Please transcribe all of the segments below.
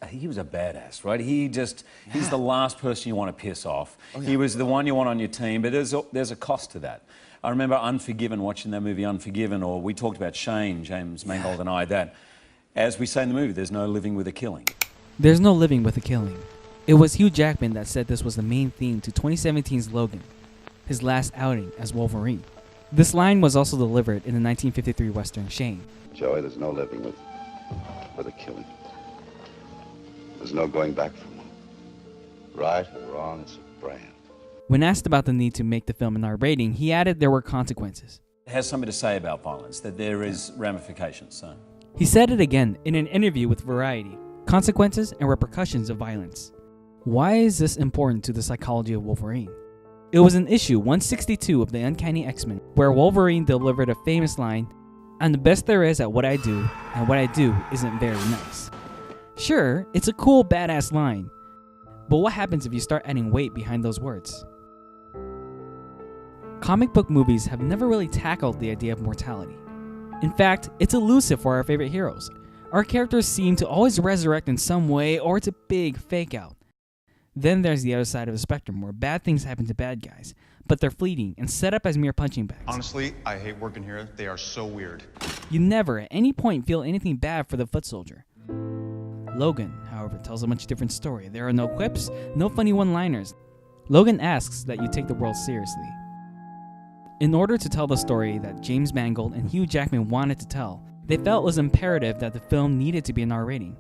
he was a badass, right? He's the last person you want to piss off. Oh, yeah. He was the one you want on your team, but there's a cost to that. I remember Unforgiven, watching that movie Unforgiven, or we talked about Shane, James Mangold and I, that, as we say in the movie, there's no living with a killing. There's no living with a killing. It was Hugh Jackman that said this was the main theme to 2017's Logan, his last outing as Wolverine. This line was also delivered in the 1953 Western Shane. Joey, there's no living with a killing. There's no going back from one. Right or wrong, it's a brand. When asked about the need to make the film an R rating, he added there were consequences. It has something to say about violence, that there is ramifications. So he said it again in an interview with Variety, consequences and repercussions of violence. Why is this important to the psychology of Wolverine? It was in issue 162 of the Uncanny X-Men, where Wolverine delivered a famous line, "I'm the best there is at what I do, and what I do isn't very nice." Sure, it's a cool, badass line, but what happens if you start adding weight behind those words? Comic book movies have never really tackled the idea of mortality. In fact, it's elusive for our favorite heroes. Our characters seem to always resurrect in some way, or it's a big fake out. Then there's the other side of the spectrum, where bad things happen to bad guys, but they're fleeting and set up as mere punching bags. Honestly, I hate working here. They are so weird. You never at any point feel anything bad for the foot soldier. Logan, however, tells a much different story. There are no quips, no funny one-liners. Logan asks that you take the world seriously. In order to tell the story that James Mangold and Hugh Jackman wanted to tell, they felt it was imperative that the film needed to be an R rating.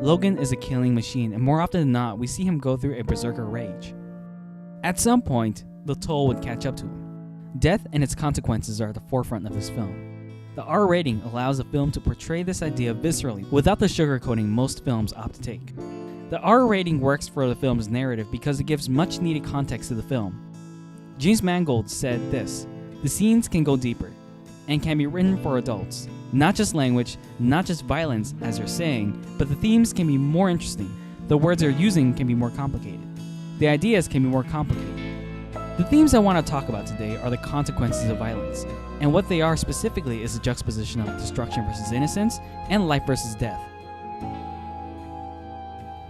Logan is a killing machine, and more often than not, we see him go through a berserker rage. At some point, the toll would catch up to him. Death and its consequences are at the forefront of this film. The R rating allows the film to portray this idea viscerally without the sugarcoating most films opt to take. The R rating works for the film's narrative because it gives much needed context to the film. James Mangold said this: "The scenes can go deeper and can be written for adults. Not just language, not just violence, as you're saying, but the themes can be more interesting. The words they're using can be more complicated. The ideas can be more complicated." The themes I want to talk about today are the consequences of violence, and what they are specifically is a juxtaposition of destruction versus innocence and life versus death.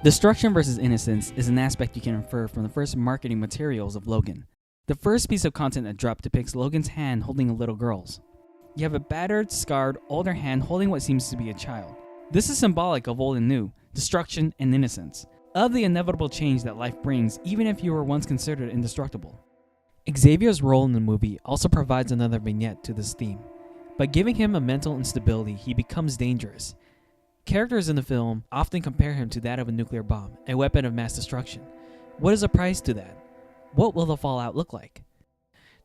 Destruction versus innocence is an aspect you can infer from the first marketing materials of Logan. The first piece of content that dropped depicts Logan's hand holding a little girl's. You have a battered, scarred, older hand holding what seems to be a child. This is symbolic of old and new, destruction and innocence, of the inevitable change that life brings even if you were once considered indestructible. Xavier's role in the movie also provides another vignette to this theme. By giving him a mental instability, he becomes dangerous. Characters in the film often compare him to that of a nuclear bomb, a weapon of mass destruction. What is the price to that? What will the fallout look like?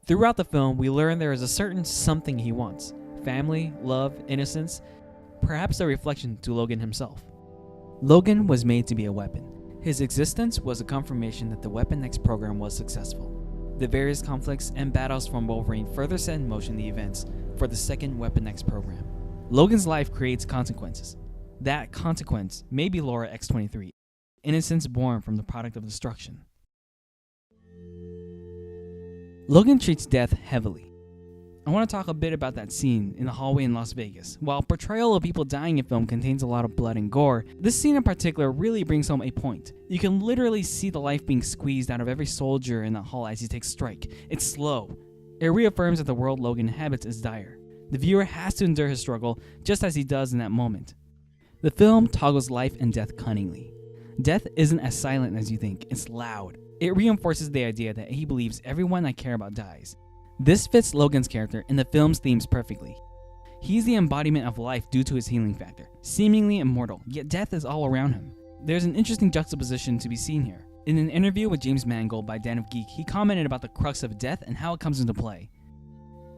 Throughout the film, we learn there is a certain something he wants. Family, love, innocence, perhaps a reflection to Logan himself. Logan was made to be a weapon. His existence was a confirmation that the Weapon X program was successful. The various conflicts and battles from Wolverine further set in motion the events for the second Weapon X program. Logan's life creates consequences. That consequence may be Laura X-23, innocence born from the product of destruction. Logan treats death heavily. I want to talk a bit about that scene in the hallway in Las Vegas. While portrayal of people dying in film contains a lot of blood and gore, this scene in particular really brings home a point. You can literally see the life being squeezed out of every soldier in the hall as he takes strike. It's slow. It reaffirms that the world Logan inhabits is dire. The viewer has to endure his struggle just as he does in that moment. The film toggles life and death cunningly. Death isn't as silent as you think, it's loud. It reinforces the idea that he believes everyone I care about dies. This fits Logan's character and the film's themes perfectly. He's the embodiment of life due to his healing factor, seemingly immortal, yet death is all around him. There's an interesting juxtaposition to be seen here. In an interview with James Mangold by Dan of Geek, he commented about the crux of death and how it comes into play.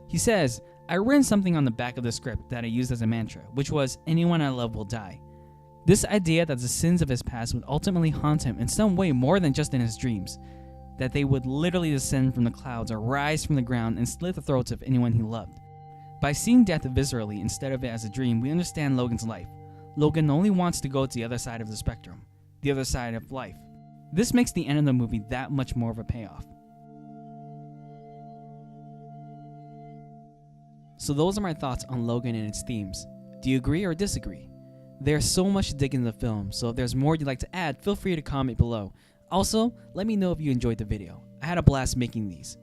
He says, "I written something on the back of the script that I used as a mantra, which was, 'Anyone I love will die.' This idea that the sins of his past would ultimately haunt him in some way more than just in his dreams. That they would literally descend from the clouds or rise from the ground and slit the throats of anyone he loved. By seeing death viscerally instead of it as a dream, we understand Logan's life. Logan only wants to go to the other side of the spectrum, the other side of life. This makes the end of the movie that much more of a payoff. So those are my thoughts on Logan and its themes. Do you agree or disagree? There's so much to dig into the film, so if there's more you'd like to add, feel free to comment below. Also, let me know if you enjoyed the video. I had a blast making these.